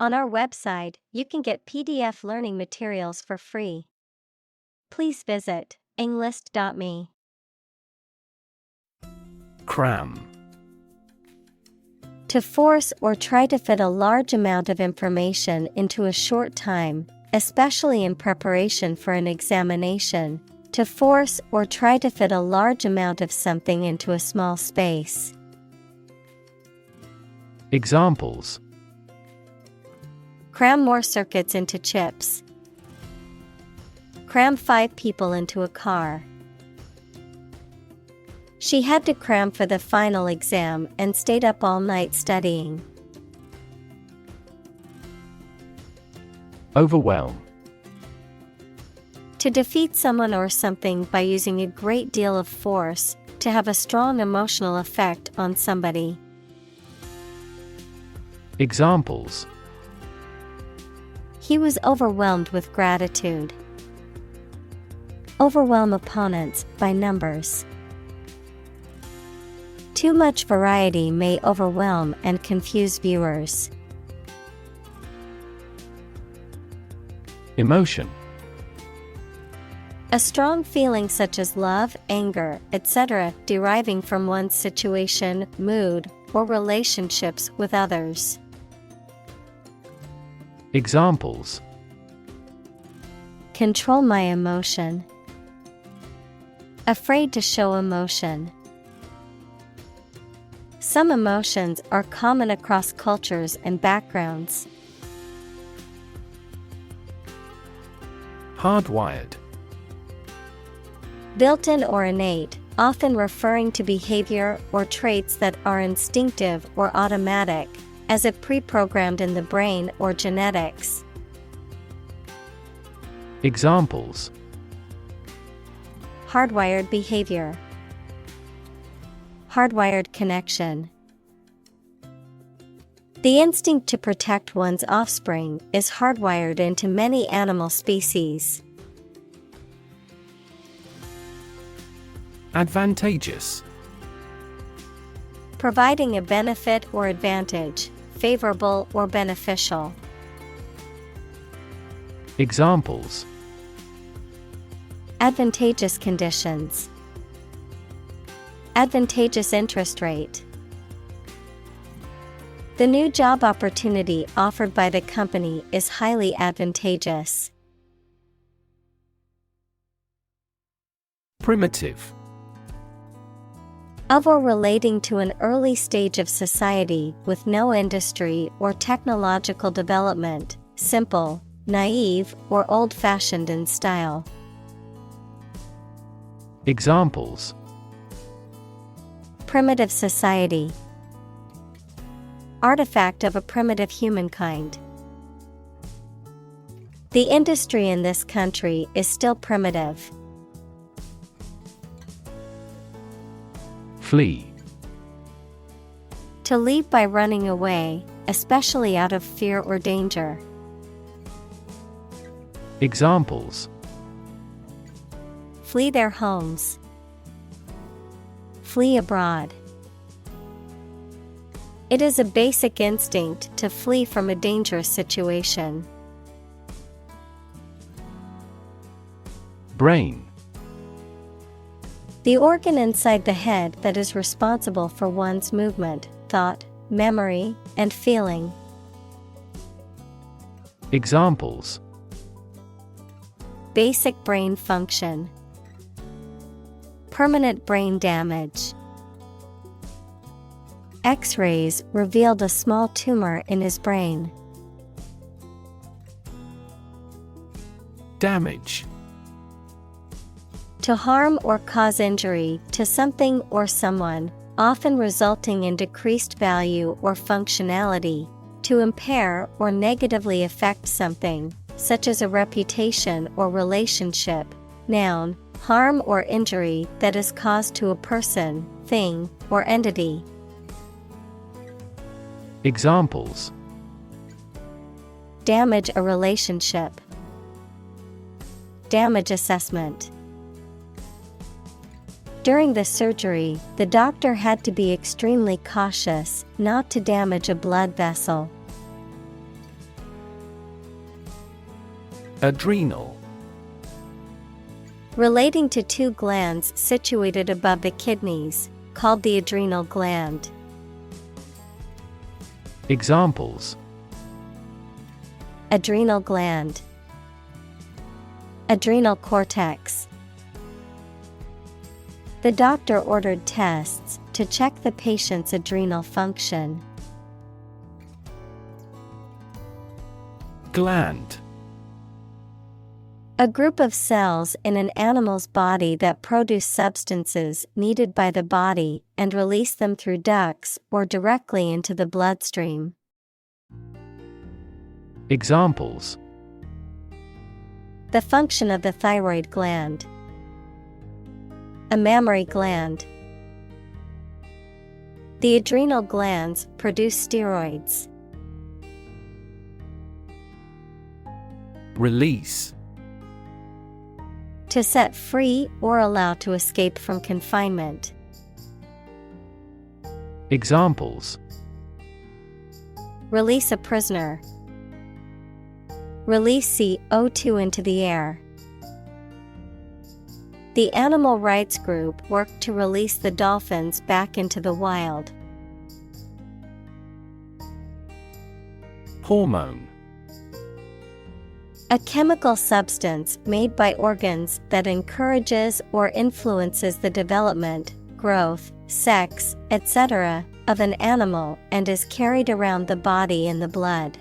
On our website, you can get PDF learning materials for free. Please visit englist.me. Cram. To force or try to fit a large amount of information into a short time, especially in preparation for an examination. To force or try to fit a large amount of something into a small space. Examples: Cram more circuits into chips. Cram 5 people into a car. She had to cram for the final exam and stayed up all night studying. Overwhelm. To defeat someone or something by using a great deal of force, to have a strong emotional effect on somebody. Examples: He was overwhelmed with gratitude. Overwhelm opponents by numbers. Too much variety may overwhelm and confuse viewers. Emotion. A strong feeling such as love, anger, etc., deriving from one's situation, mood, or relationships with others. Examples: Control my emotion. Afraid to show emotion. Some emotions are common across cultures and backgrounds. Hardwired. Built-in or innate, often referring to behavior or traits that are instinctive or automatic, as if pre-programmed in the brain or genetics. Examples: Hardwired behavior. Hardwired connection. The instinct to protect one's offspring is hardwired into many animal species. Advantageous. Providing a benefit or advantage, favorable or beneficial. Examples: Advantageous conditions. Advantageous interest rate. The new job opportunity offered by the company is highly advantageous. Primitive. Of or relating to an early stage of society with no industry or technological development, simple, naive, or old-fashioned in style. Examples: Primitive society. Artifact of a primitive humankind. The industry in this country is still primitive. Flee. To leave by running away, especially out of fear or danger. Examples: Flee their homes. Flee abroad. It is a basic instinct to flee from a dangerous situation. Brain. The organ inside the head that is responsible for one's movement, thought, memory, and feeling. Examples: Basic brain function. Permanent brain damage. X-rays revealed a small tumor in his brain. Damage. To harm or cause injury to something or someone, often resulting in decreased value or functionality. To impair or negatively affect something, such as a reputation or relationship. Noun, harm or injury that is caused to a person, thing, or entity. Examples: Damage a relationship. Damage assessment. During the surgery, the doctor had to be extremely cautious not to damage a blood vessel. Adrenal. Relating to two glands situated above the kidneys, called the adrenal gland. Examples: Adrenal gland, adrenal cortex. The doctor ordered tests to check the patient's adrenal function. Gland. A group of cells in an animal's body that produce substances needed by the body and release them through ducts or directly into the bloodstream. Examples: The function of the thyroid gland, a mammary gland. The adrenal glands produce steroids. Release. To set free or allow to escape from confinement. Examples: Release a prisoner. Release CO2 into the air. The animal rights group worked to release the dolphins back into the wild. Hormone. A chemical substance made by organs that encourages or influences the development, growth, sex, etc. of an animal and is carried around the body in the blood.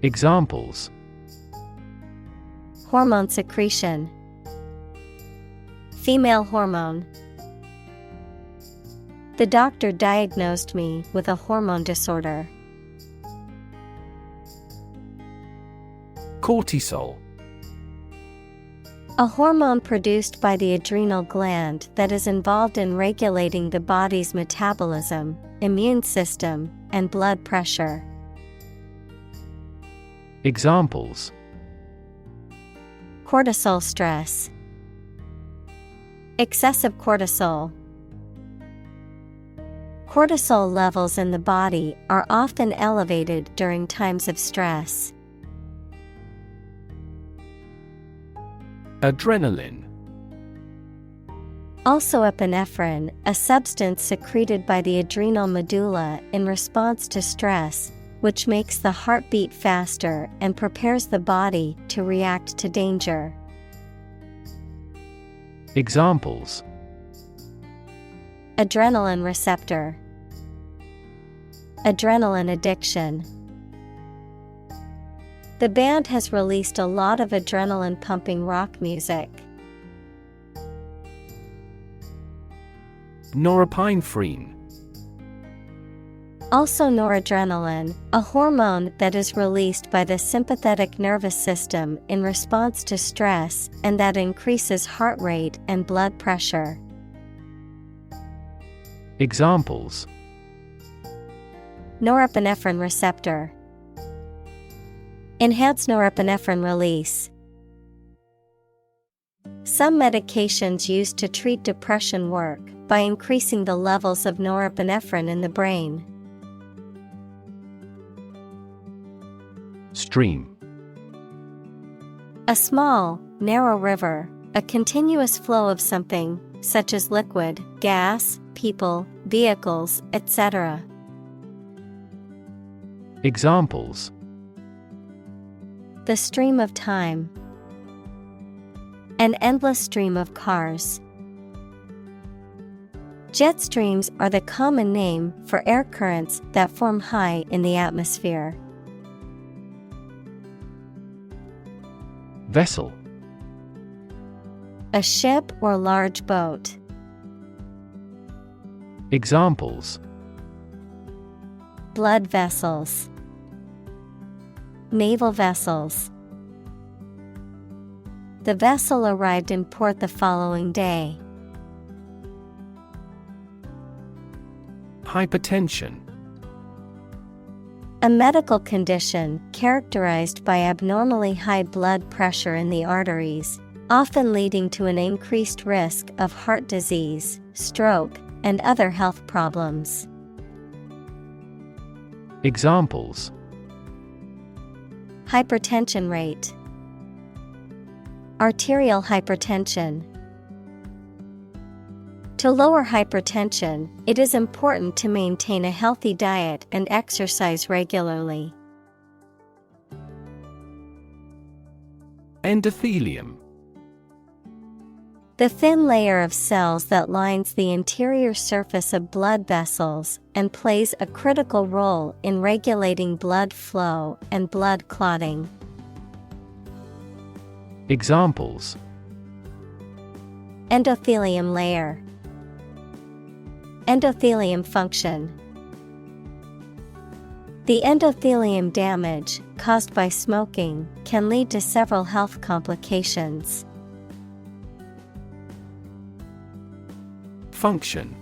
Examples: Hormone secretion. Female hormone. The doctor diagnosed me with a hormone disorder. Cortisol. A hormone produced by the adrenal gland that is involved in regulating the body's metabolism, immune system, and blood pressure. Examples: Cortisol stress. Excessive cortisol. Cortisol levels in the body are often elevated during times of stress. Adrenaline. Also epinephrine, a substance secreted by the adrenal medulla in response to stress, which makes the heart beat faster and prepares the body to react to danger. Examples: Adrenaline receptor. Adrenaline addiction. The band has released a lot of adrenaline-pumping rock music. Norepinephrine. Also noradrenaline, a hormone that is released by the sympathetic nervous system in response to stress and that increases heart rate and blood pressure. Examples: Norepinephrine receptor. Enhance norepinephrine release. Some medications used to treat depression work by increasing the levels of norepinephrine in the brain. Stream. A small, narrow river, a continuous flow of something, such as liquid, gas, people, vehicles, etc. Examples: The stream of time. An endless stream of cars. Jet streams are the common name for air currents that form high in the atmosphere. Vessel. A ship or large boat. Examples: Blood vessels. Naval vessels. The vessel arrived in port the following day. Hypertension. A medical condition characterized by abnormally high blood pressure in the arteries, often leading to an increased risk of heart disease, stroke, and other health problems. Examples: Hypertension rate. Arterial hypertension. To lower hypertension, it is important to maintain a healthy diet and exercise regularly. Endothelium. The thin layer of cells that lines the interior surface of blood vessels and plays a critical role in regulating blood flow and blood clotting. Examples: Endothelium layer. Endothelium function. The endothelium damage caused by smoking can lead to several health complications. Function.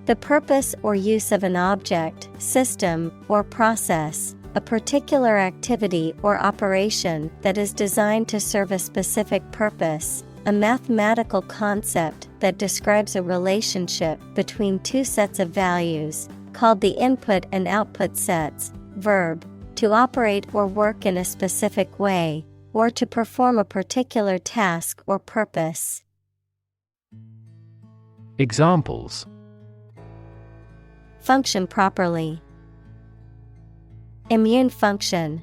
The purpose or use of an object, system, or process, a particular activity or operation that is designed to serve a specific purpose, a mathematical concept that describes a relationship between two sets of values, called the input and output sets. Verb, to operate or work in a specific way, or to perform a particular task or purpose. Examples: Function properly. Immune function.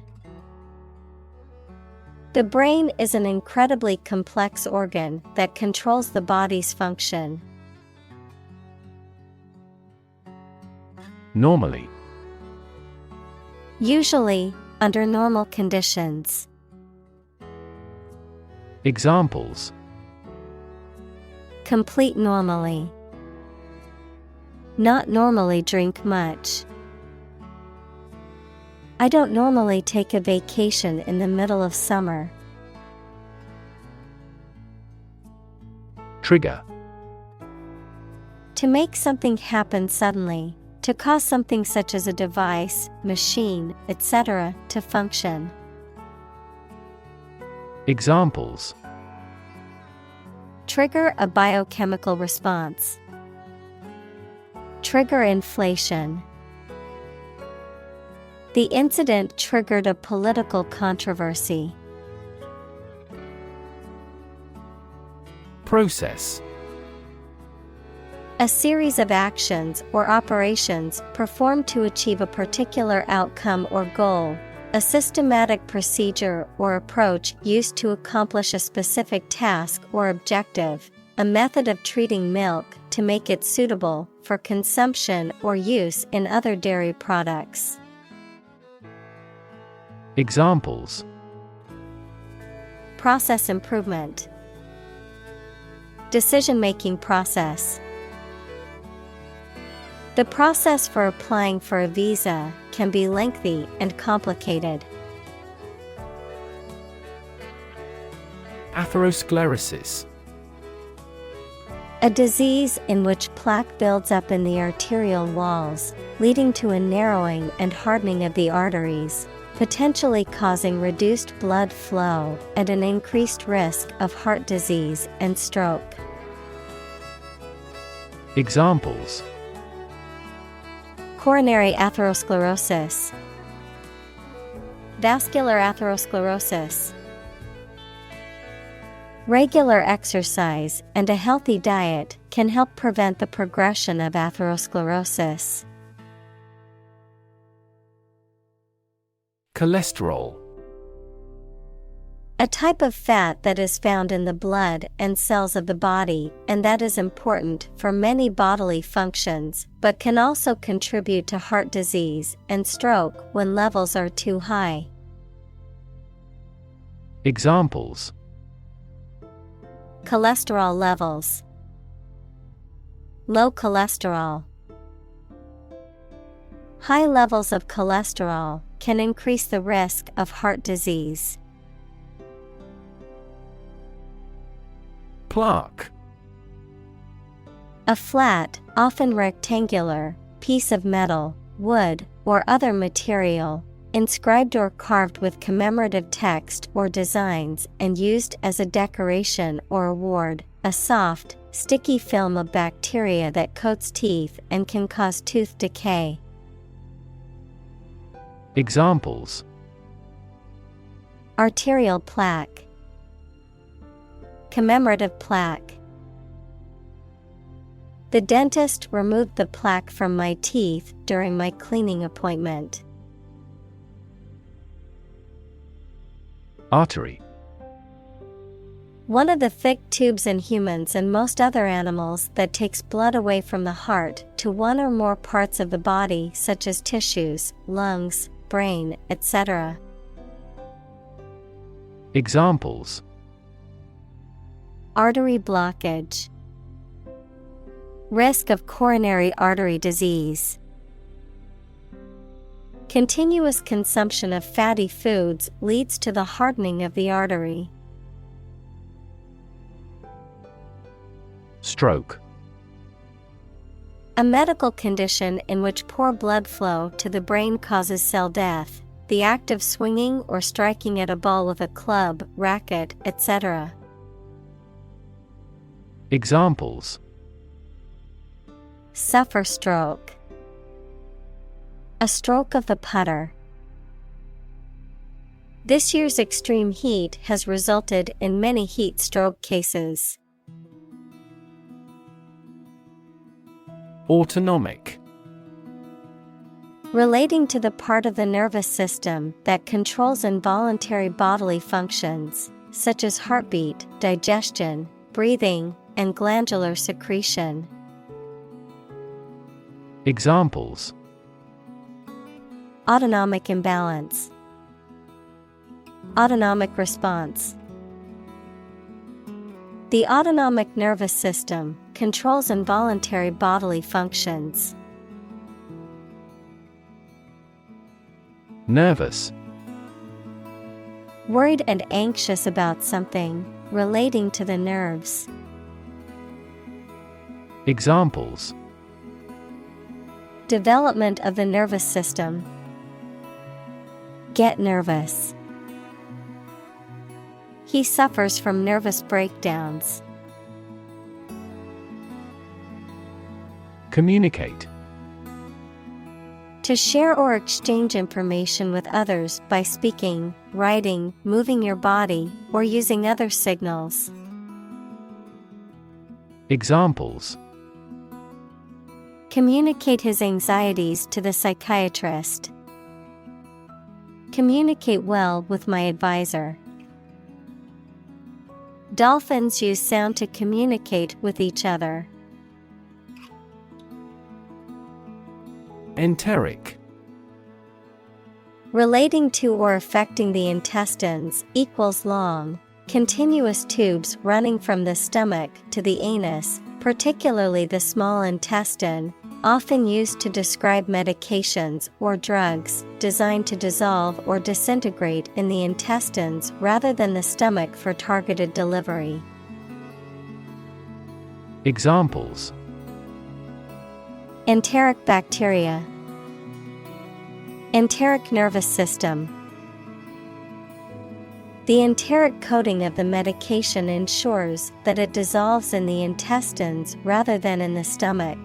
The brain is an incredibly complex organ that controls the body's function. Normally. Usually, under normal conditions. Examples: Complete normally. Not normally drink much. I don't normally take a vacation in the middle of summer. Trigger. To make something happen suddenly, to cause something such as a device, machine, etc., to function. Examples: Trigger a biochemical response. Trigger inflation. The incident triggered a political controversy. Process. A series of actions or operations performed to achieve a particular outcome or goal. A systematic procedure or approach used to accomplish a specific task or objective. A method of treating milk to make it suitable for consumption or use in other dairy products. Examples: Process improvement. Decision-making process. The process for applying for a visa can be lengthy and complicated. Atherosclerosis. A disease in which plaque builds up in the arterial walls, leading to a narrowing and hardening of the arteries, potentially causing reduced blood flow and an increased risk of heart disease and stroke. Examples: Coronary atherosclerosis. Vascular atherosclerosis. Regular exercise and a healthy diet can help prevent the progression of atherosclerosis. Cholesterol. A type of fat that is found in the blood and cells of the body and that is important for many bodily functions, but can also contribute to heart disease and stroke when levels are too high. Examples: Cholesterol levels. Low cholesterol. High levels of cholesterol can increase the risk of heart disease. Plaque. A flat, often rectangular, piece of metal, wood, or other material, inscribed or carved with commemorative text or designs and used as a decoration or award, a soft, sticky film of bacteria that coats teeth and can cause tooth decay. Examples: Arterial plaque. Commemorative plaque. The dentist removed the plaque from my teeth during my cleaning appointment. Artery. One of the thick tubes in humans and most other animals that takes blood away from the heart to one or more parts of the body, such as tissues, lungs, brain, etc. Examples: artery blockage, risk of coronary artery disease. Continuous consumption of fatty foods leads to the hardening of the artery. Stroke. A medical condition in which poor blood flow to the brain causes cell death, the act of swinging or striking at a ball with a club, racket, etc. Examples: suffer stroke, a stroke of the putter. This year's extreme heat has resulted in many heat stroke cases. Autonomic. Relating to the part of the nervous system that controls involuntary bodily functions, such as heartbeat, digestion, breathing, and glandular secretion. Examples: autonomic imbalance, autonomic response. The autonomic nervous system controls involuntary bodily functions. Nervous. Worried and anxious about something, relating to the nerves. Examples: development of the nervous system. Get nervous. He suffers from nervous breakdowns. Communicate. To share or exchange information with others by speaking, writing, moving your body, or using other signals. Examples: communicate his anxieties to the psychiatrist. Communicate well with my advisor. Dolphins use sound to communicate with each other. Enteric. Relating to or affecting the intestines, equals long, continuous tubes running from the stomach to the anus, particularly the small intestine, often used to describe medications or drugs designed to dissolve or disintegrate in the intestines rather than the stomach for targeted delivery. Examples: enteric bacteria, enteric nervous system. The enteric coating of the medication ensures that it dissolves in the intestines rather than in the stomach.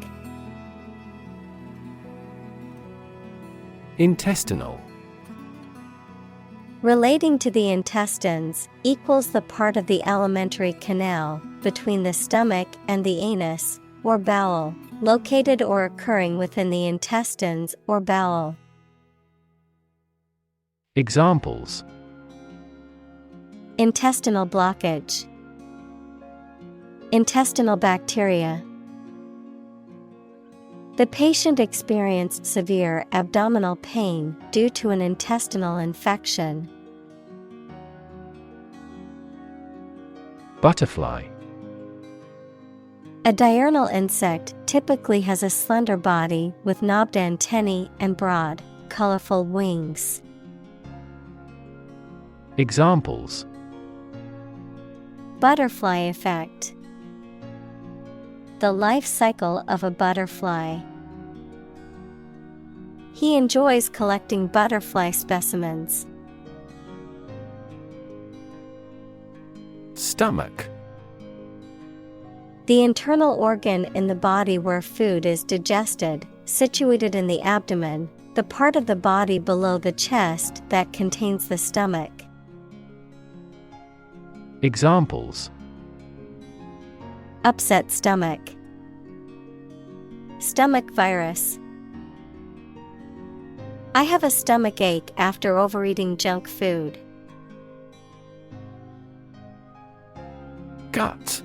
Intestinal. Relating to the intestines, equals the part of the alimentary canal between the stomach and the anus, or bowel, located or occurring within the intestines or bowel. Examples: intestinal blockage, intestinal bacteria. The patient experienced severe abdominal pain due to an intestinal infection. Butterfly. A diurnal insect typically has a slender body with knobbed antennae and broad, colorful wings. Examples: butterfly effect, the life cycle of a butterfly. He enjoys collecting butterfly specimens. Stomach. The internal organ in the body where food is digested, situated in the abdomen, the part of the body below the chest that contains the stomach. Examples: upset stomach, stomach virus. I have a stomach ache after overeating junk food. Gut.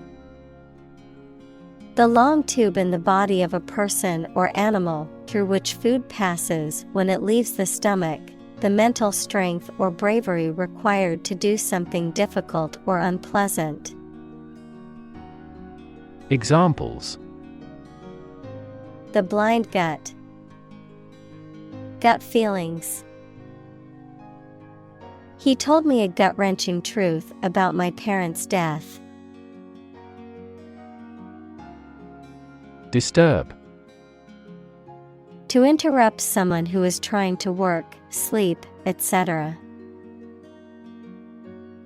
The long tube in the body of a person or animal through which food passes when it leaves the stomach, the mental strength or bravery required to do something difficult or unpleasant. Examples: the blind gut, gut feelings. He told me a gut-wrenching truth about my parents' death. Disturb. To interrupt someone who is trying to work, sleep, etc.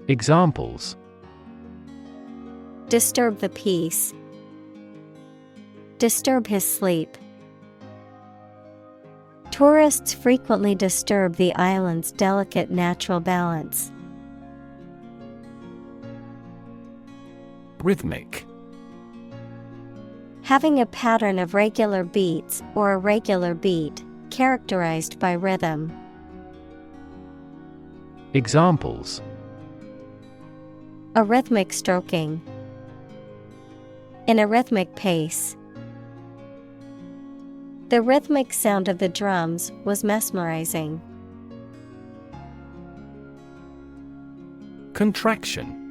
Examples: disturb the peace, disturb his sleep. Tourists frequently disturb the island's delicate natural balance. Rhythmic. Having a pattern of regular beats or a regular beat, characterized by rhythm. Examples: a rhythmic stroking, in a rhythmic pace. The rhythmic sound of the drums was mesmerizing. Contraction.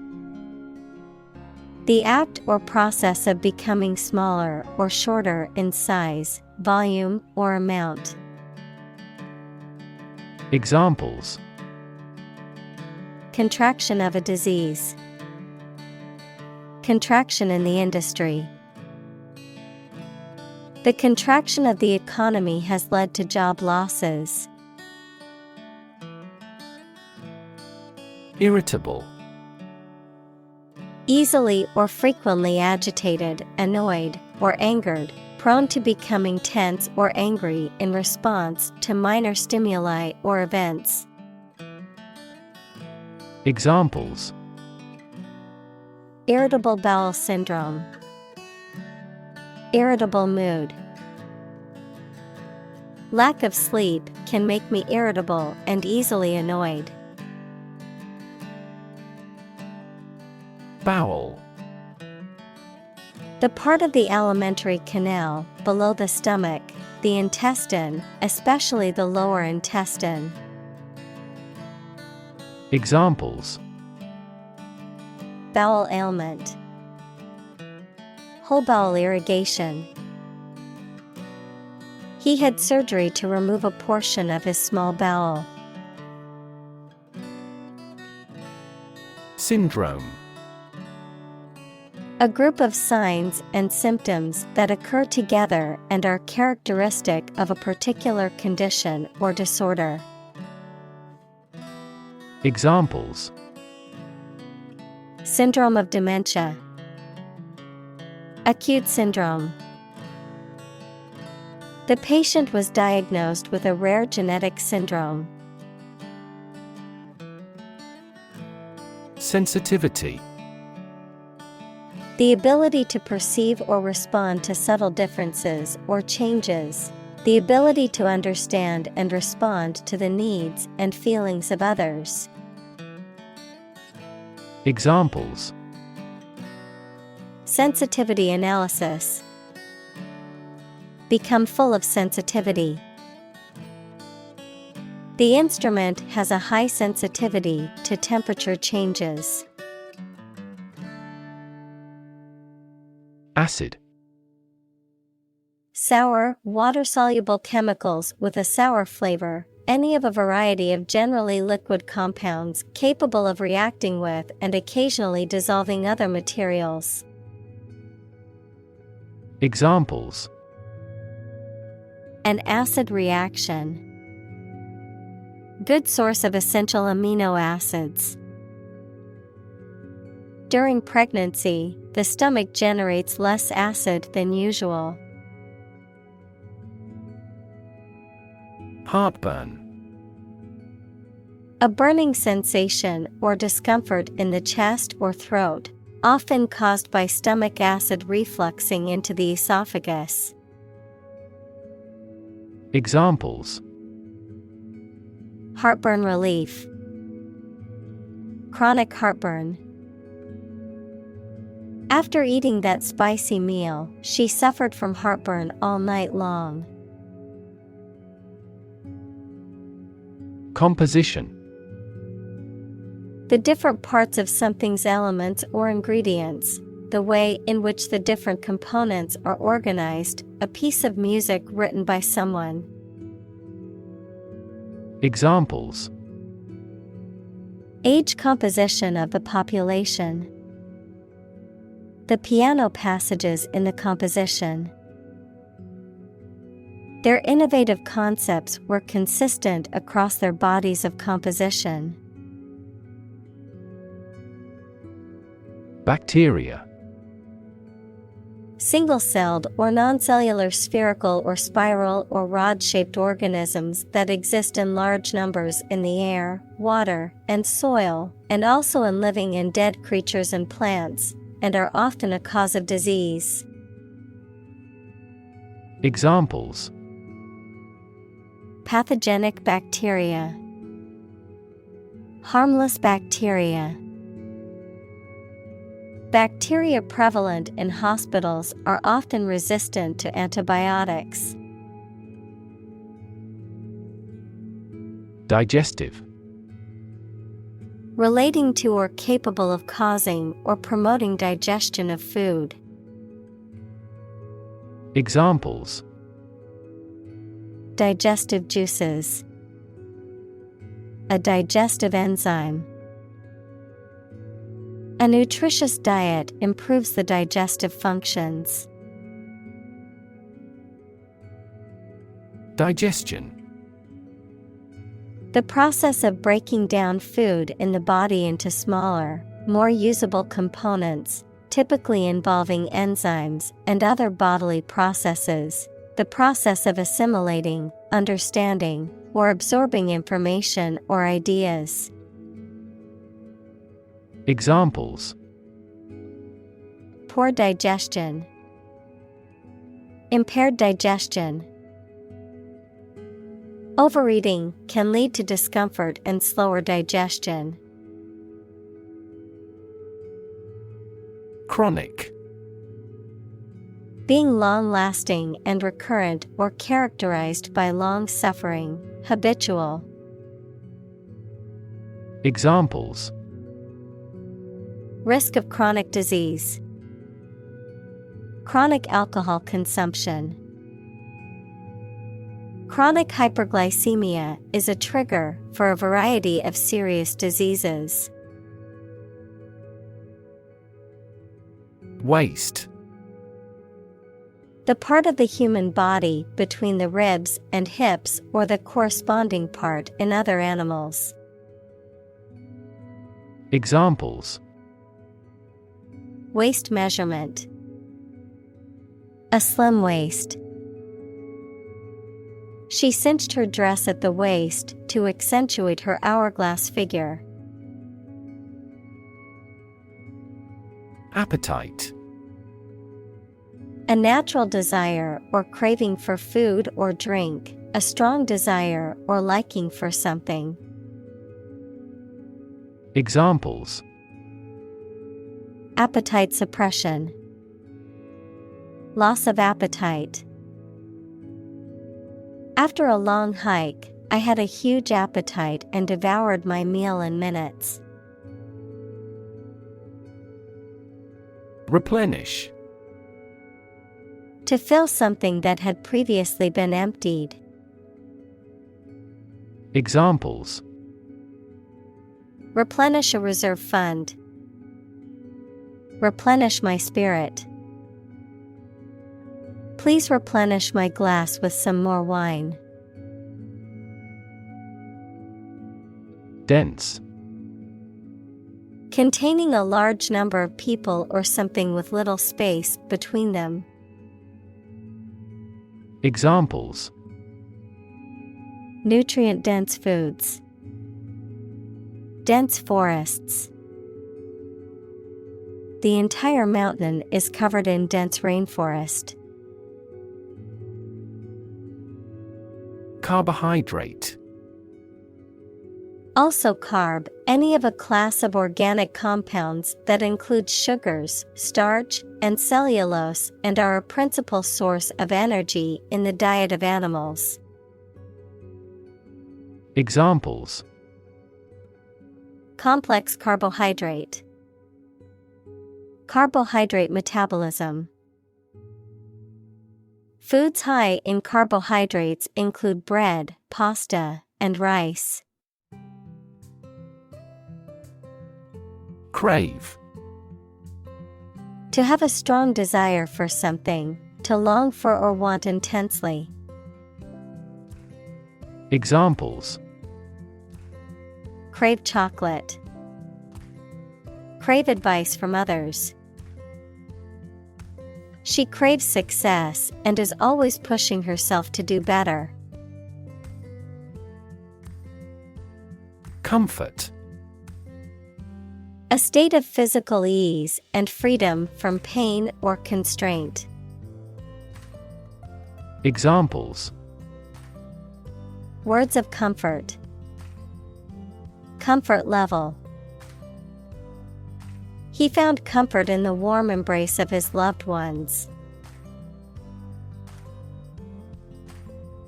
The act or process of becoming smaller or shorter in size, volume, or amount. Examples: contraction of a disease, contraction in the industry. The contraction of the economy has led to job losses. Irritable. Easily or frequently agitated, annoyed, or angered, prone to becoming tense or angry in response to minor stimuli or events. Examples: irritable bowel syndrome, irritable mood. Lack of sleep can make me irritable and easily annoyed. Bowel. The part of the alimentary canal below the stomach, the intestine, especially the lower intestine. Examples: bowel ailment, whole bowel irrigation. He had surgery to remove a portion of his small bowel. Syndrome. A group of signs and symptoms that occur together and are characteristic of a particular condition or disorder. Examples: syndrome of dementia, acute syndrome. The patient was diagnosed with a rare genetic syndrome. Sensitivity. The ability to perceive or respond to subtle differences or changes. The ability to understand and respond to the needs and feelings of others. Examples: sensitivity analysis. Become full of sensitivity. The instrument has a high sensitivity to temperature changes. Acid. Sour, water-soluble chemicals with a sour flavor, any of a variety of generally liquid compounds capable of reacting with and occasionally dissolving other materials. Examples: an acid reaction. Good source of essential amino acids. During pregnancy, the stomach generates less acid than usual. Heartburn. A burning sensation or discomfort in the chest or throat, often caused by stomach acid refluxing into the esophagus. Examples: Heartburn relief. Chronic heartburn. After eating that spicy meal, she suffered from heartburn all night long. Composition. The different parts of something's elements or ingredients, the way in which the different components are organized, a piece of music written by someone. Examples: Age composition of the population. The piano passages in the composition. Their innovative concepts were consistent across their bodies of composition. Bacteria. Single-celled or non-cellular spherical or spiral or rod-shaped organisms that exist in large numbers in the air, water, and soil, and also in living and dead creatures and plants, and are often a cause of disease. Examples: Pathogenic bacteria. Harmless bacteria. Bacteria prevalent in hospitals are often resistant to antibiotics. Digestive. Relating to or capable of causing or promoting digestion of food. Examples: Digestive juices. A digestive enzyme. A nutritious diet improves the digestive functions. Digestion. The process of breaking down food in the body into smaller, more usable components, typically involving enzymes and other bodily processes. The process of assimilating, understanding, or absorbing information or ideas. Examples: Poor digestion. Impaired digestion. Overeating can lead to discomfort and slower digestion. Chronic. Being long-lasting and recurrent or characterized by long suffering, habitual. Examples: Risk of chronic disease. Chronic alcohol consumption. Chronic hyperglycemia is a trigger for a variety of serious diseases. Waist. The part of the human body between the ribs and hips or the corresponding part in other animals. Examples: Waist measurement. A slim waist. She cinched her dress at the waist to accentuate her hourglass figure. Appetite. A natural desire or craving for food or drink, a strong desire or liking for something. Examples: Appetite suppression. Loss of appetite. After a long hike, I had a huge appetite and devoured my meal in minutes. Replenish. To fill something that had previously been emptied. Examples: Replenish a reserve fund. Replenish my spirit. Please replenish my glass with some more wine. Dense. Containing a large number of people or something with little space between them. Examples: Nutrient-dense foods. Dense forests. The entire mountain is covered in dense rainforest. Carbohydrate. Also carb, any of a class of organic compounds that include sugars, starch, and cellulose and are a principal source of energy in the diet of animals. Examples: Complex carbohydrate. Carbohydrate metabolism. Foods high in carbohydrates include bread, pasta, and rice. Crave. To have a strong desire for something, to long for or want intensely. Examples: Crave chocolate. Crave advice from others. She craves success and is always pushing herself to do better. Comfort. A state of physical ease and freedom from pain or constraint. Examples: Words of comfort. Comfort level. He found comfort in the warm embrace of his loved ones.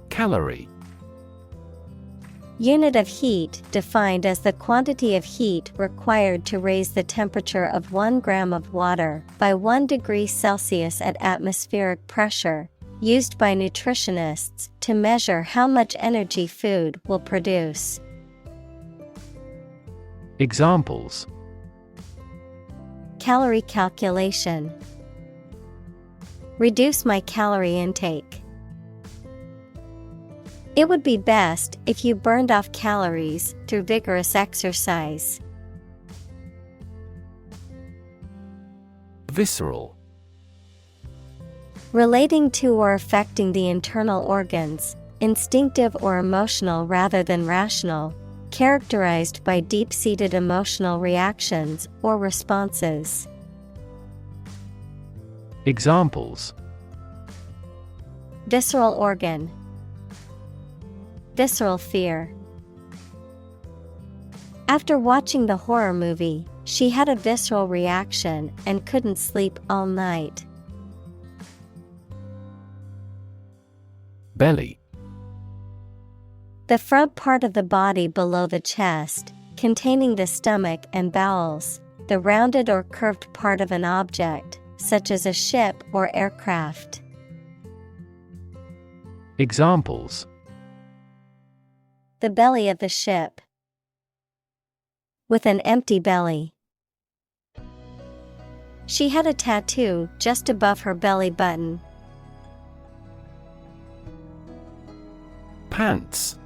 Calorie. Unit of heat defined as the quantity of heat required to raise the temperature of 1 gram of water by 1 degree Celsius at atmospheric pressure, used by nutritionists to measure how much energy food will produce. Examples: Calorie calculation. Reduce my calorie intake. It would be best if you burned off calories through vigorous exercise. Visceral. Relating to or affecting the internal organs, instinctive or emotional rather than rational, characterized by deep-seated emotional reactions or responses. Examples: Visceral organ. Visceral fear. After watching the horror movie, she had a visceral reaction and couldn't sleep all night. Belly. The front part of the body below the chest, containing the stomach and bowels, the rounded or curved part of an object, such as a ship or aircraft. Examples: The belly of the ship. With an empty belly. She had a tattoo just above her belly button. Pants.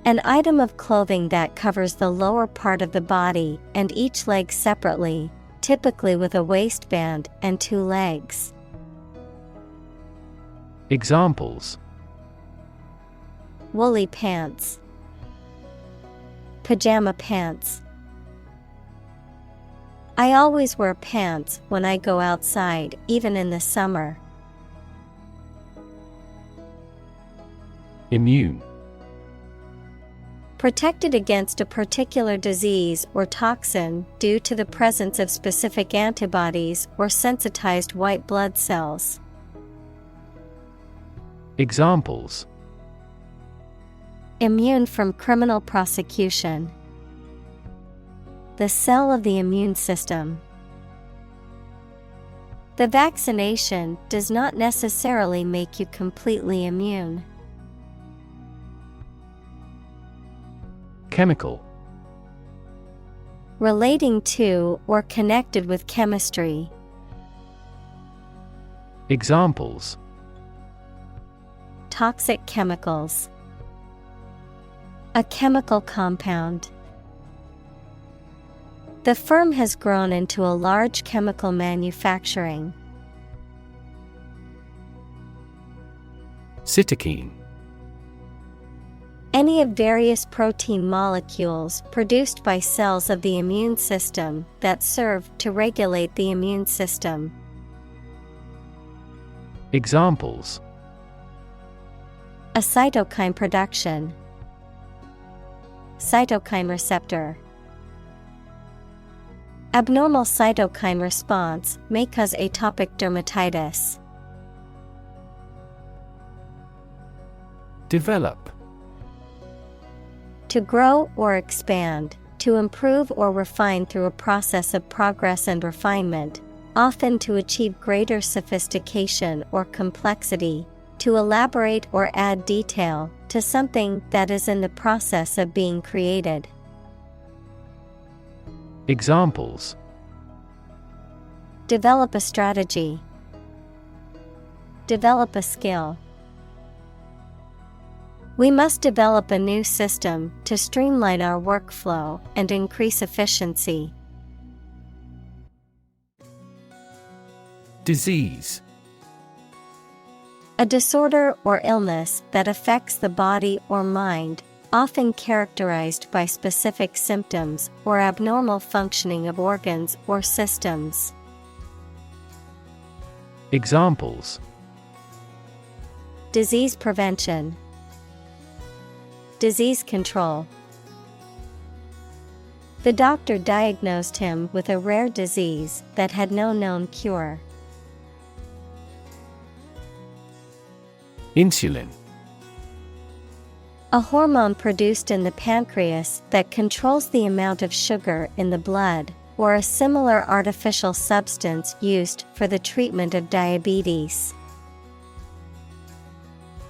An item of clothing that covers the lower part of the body and each leg separately, typically with a waistband and 2 legs. Examples: Woolly pants. Pajama pants. I always wear pants when I go outside, even in the summer. Immune. Protected against a particular disease or toxin due to the presence of specific antibodies or sensitized white blood cells. Examples: Immune from criminal prosecution. The cell of the immune system. The vaccination does not necessarily make you completely immune. Chemical. Relating to or connected with chemistry. Examples: Toxic chemicals. A chemical compound. The firm has grown into a large chemical manufacturing. Cytokine. Any of various protein molecules produced by cells of the immune system that serve to regulate the immune system. Examples: a cytokine production, cytokine receptor. Abnormal cytokine response may cause atopic dermatitis. Develop. To grow or expand, to improve or refine through a process of progress and refinement, often to achieve greater sophistication or complexity, to elaborate or add detail to something that is in the process of being created. Examples: develop a strategy, develop a skill. We must develop a new system to streamline our workflow and increase efficiency. Disease. A disorder or illness that affects the body or mind, often characterized by specific symptoms or abnormal functioning of organs or systems. Examples: disease prevention, disease control. The doctor diagnosed him with a rare disease that had no known cure. Insulin. A hormone produced in the pancreas that controls the amount of sugar in the blood, or a similar artificial substance used for the treatment of diabetes.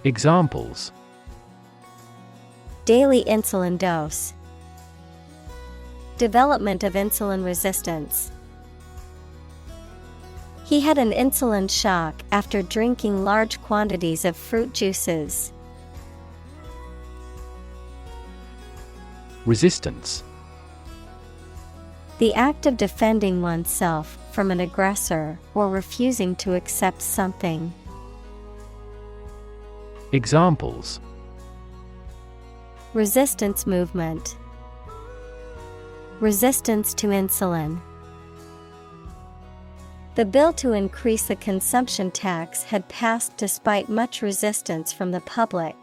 Examples: daily insulin dose, development of insulin resistance. He had an insulin shock after drinking large quantities of fruit juices. Resistance. The act of defending oneself from an aggressor or refusing to accept something. Examples: resistance movement, resistance to insulin. The bill to increase the consumption tax had passed despite much resistance from the public.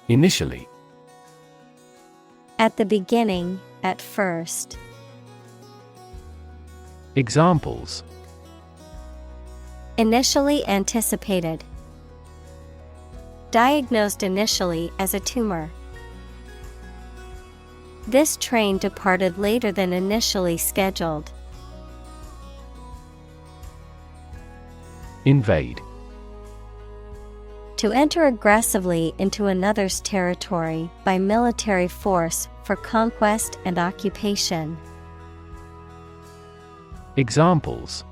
Initially. At the beginning, at first. Examples: initially anticipated, diagnosed initially as a tumor. This train departed later than initially scheduled. Invade. To enter aggressively into another's territory by military force for conquest and occupation. Examples: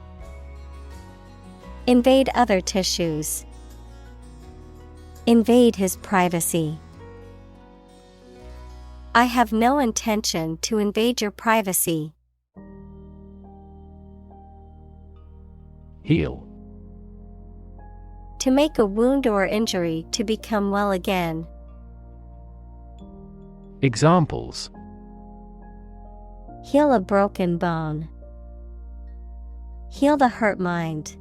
invade other tissues, invade his privacy. I have no intention to invade your privacy. Heal. To make a wound or injury to become well again. Examples: heal a broken bone, heal the hurt mind.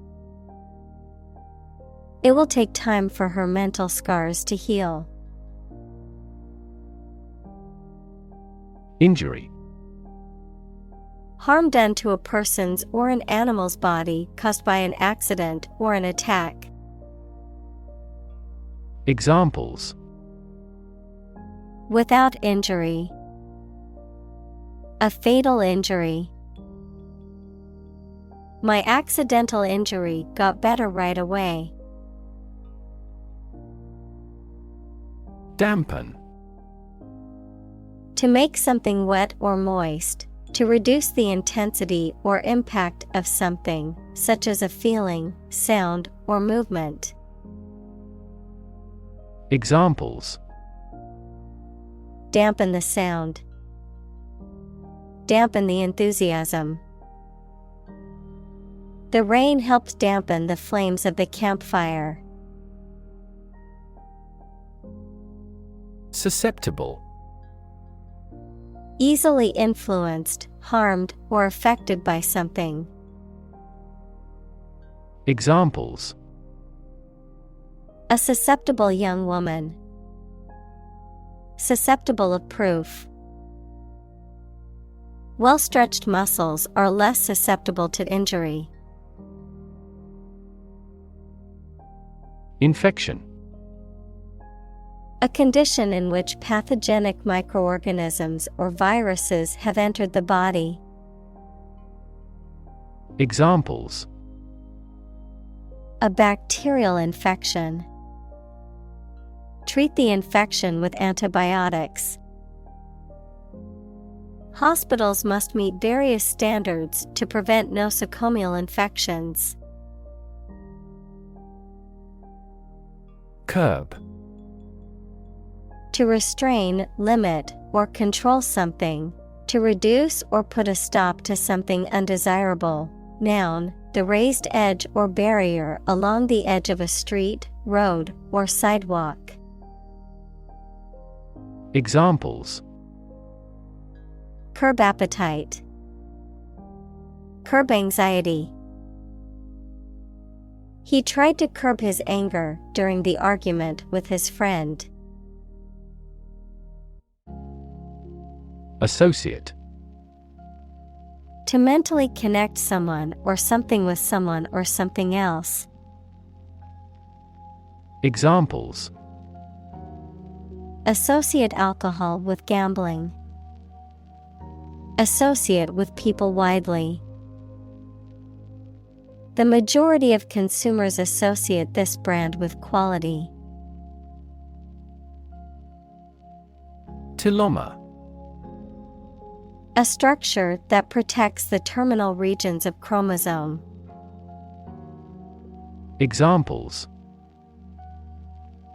It will take time for her mental scars to heal. Injury. Harm done to a person's or an animal's body caused by an accident or an attack. Examples: without injury, a fatal injury. My accidental injury got better right away. Dampen. To make something wet or moist, to reduce the intensity or impact of something, such as a feeling, sound, or movement. Examples: dampen the sound, dampen the enthusiasm. The rain helped dampen the flames of the campfire. Susceptible. Easily influenced, harmed, or affected by something. Examples: A susceptible young woman. Susceptible of proof. Well-stretched muscles are less susceptible to injury. Infection. A condition in which pathogenic microorganisms or viruses have entered the body. Examples: A bacterial infection. Treat the infection with antibiotics. Hospitals must meet various standards to prevent nosocomial infections. Curb. To restrain, limit, or control something, to reduce or put a stop to something undesirable. Noun, the raised edge or barrier along the edge of a street, road, or sidewalk. Examples: Curb appetite. Curb anxiety. He tried to curb his anger during the argument with his friend. Associate. To mentally connect someone or something with someone or something else. Examples: Associate alcohol with gambling. Associate with people widely. The majority of consumers associate this brand with quality. Telomere. A structure that protects the terminal regions of chromosome. Examples: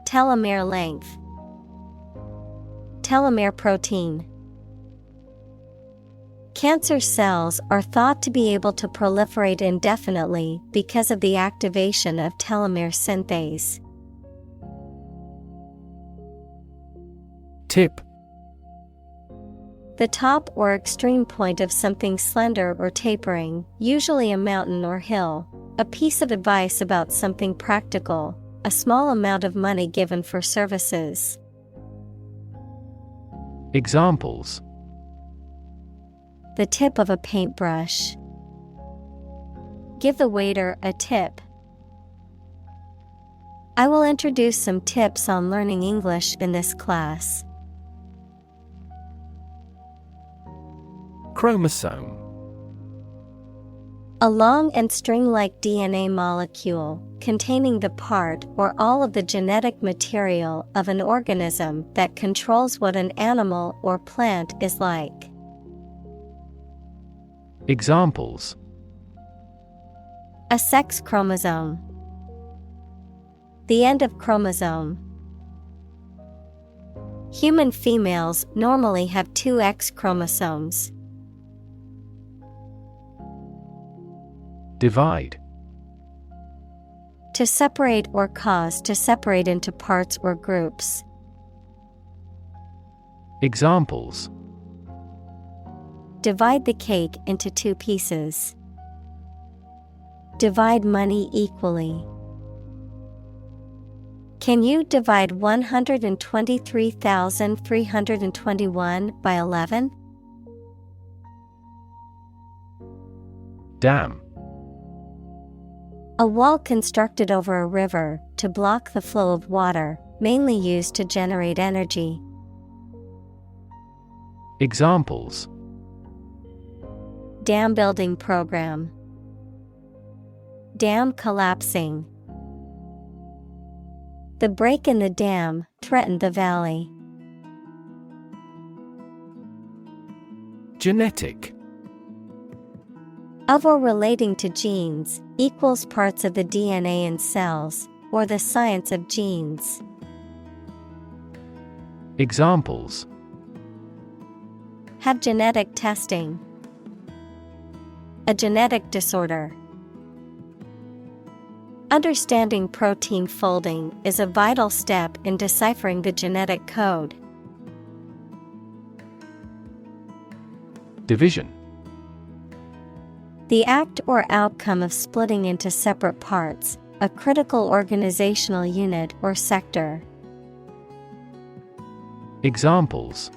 Telomere length. Telomere protein. Cancer cells are thought to be able to proliferate indefinitely because of the activation of telomere synthase. Tip. The top or extreme point of something slender or tapering, usually a mountain or hill. A piece of advice about something practical, a small amount of money given for services. Examples: The tip of a paintbrush. Give the waiter a tip. I will introduce some tips on learning English in this class. Chromosome. A long and string-like DNA molecule containing the part or all of the genetic material of an organism that controls what an animal or plant is like. Examples: A sex chromosome. The end of chromosome. Human females normally have 2 X chromosomes. Divide. To separate or cause to separate into parts or groups. Examples: Divide the cake into 2 pieces. Divide money equally. Can you divide 123,321 by 11? Dam. A wall constructed over a river to block the flow of water, mainly used to generate energy. Examples: Dam building program. Dam collapsing. The break in the dam threatened the valley. Genetic. Of or relating to genes, equals parts of the DNA in cells, or the science of genes. Examples: Have genetic testing. A genetic disorder. Understanding protein folding is a vital step in deciphering the genetic code. Division. The act or outcome of splitting into separate parts, a critical organizational unit or sector. Examples: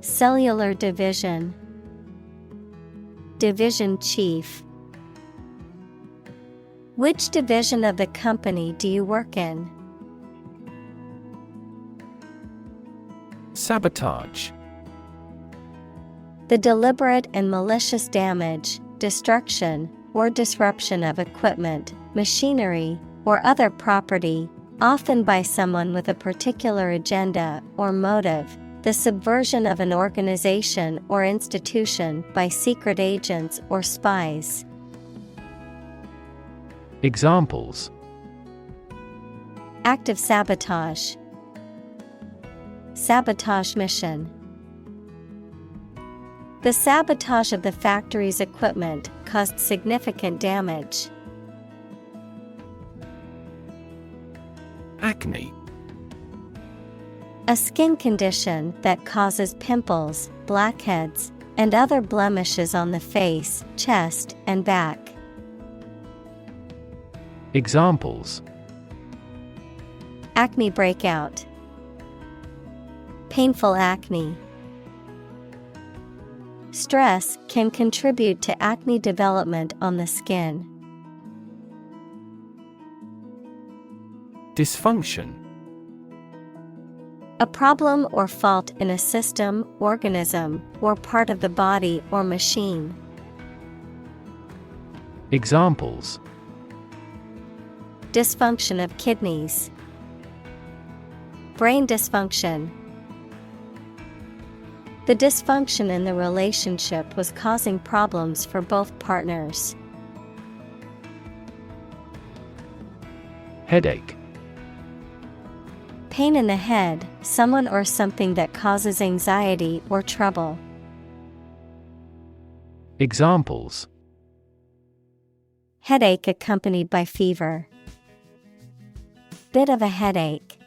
cellular division, division chief. Which division of the company do you work in? Sabotage. The deliberate and malicious damage, destruction, or disruption of equipment, machinery, or other property, often by someone with a particular agenda or motive, the subversion of an organization or institution by secret agents or spies. Examples: active sabotage, sabotage mission. The sabotage of the factory's equipment caused significant damage. Acne. A skin condition that causes pimples, blackheads, and other blemishes on the face, chest, and back. Examples: acne breakout, painful acne. Stress can contribute to acne development on the skin. Dysfunction. A problem or fault in a system, organism, or part of the body or machine. Examples: dysfunction of kidneys, brain dysfunction. The dysfunction in the relationship was causing problems for both partners. Headache. Pain in the head, someone or something that causes anxiety or trouble. Examples: headache accompanied by fever. Bit of a headache.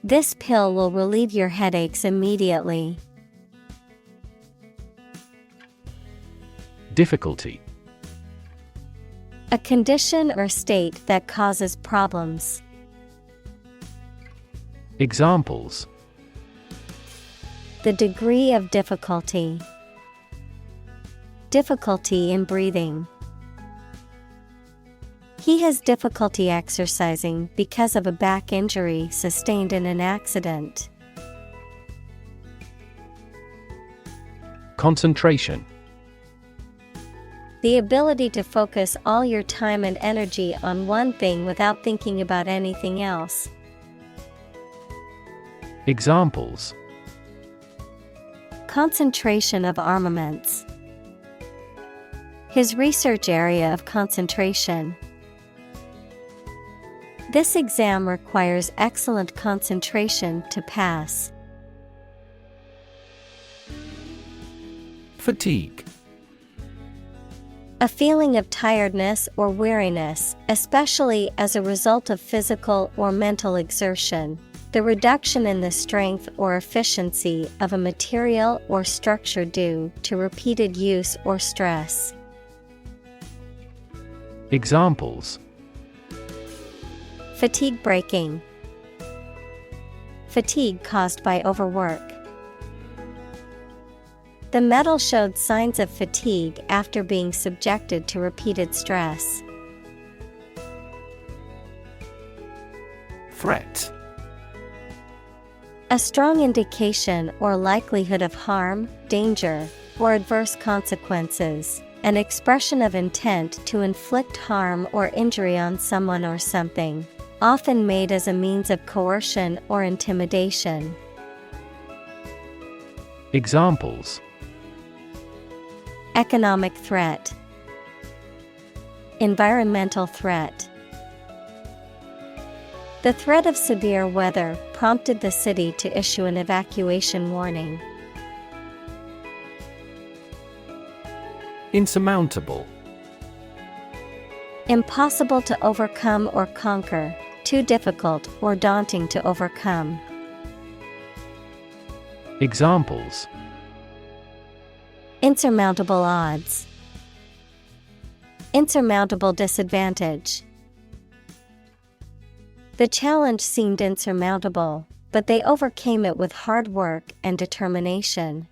This pill will relieve your headaches immediately. Difficulty. A condition or state that causes problems. Examples: the degree of difficulty. Difficulty in breathing. He has difficulty exercising because of a back injury sustained in an accident. Concentration. The ability to focus all your time and energy on one thing without thinking about anything else. Examples: concentration of armaments. His research area of concentration. This exam requires excellent concentration to pass. Fatigue. A feeling of tiredness or weariness, especially as a result of physical or mental exertion. The reduction in the strength or efficiency of a material or structure due to repeated use or stress. Examples: fatigue breaking. Fatigue caused by overwork. The medal showed signs of fatigue after being subjected to repeated stress. Threat. A strong indication or likelihood of harm, danger, or adverse consequences. An expression of intent to inflict harm or injury on someone or something, often made as a means of coercion or intimidation. Examples: economic threat. Environmental threat. The threat of severe weather prompted the city to issue an evacuation warning. Insurmountable. Impossible to overcome or conquer, too difficult or daunting to overcome. Examples: insurmountable odds, insurmountable disadvantage. The challenge seemed insurmountable, but they overcame it with hard work and determination.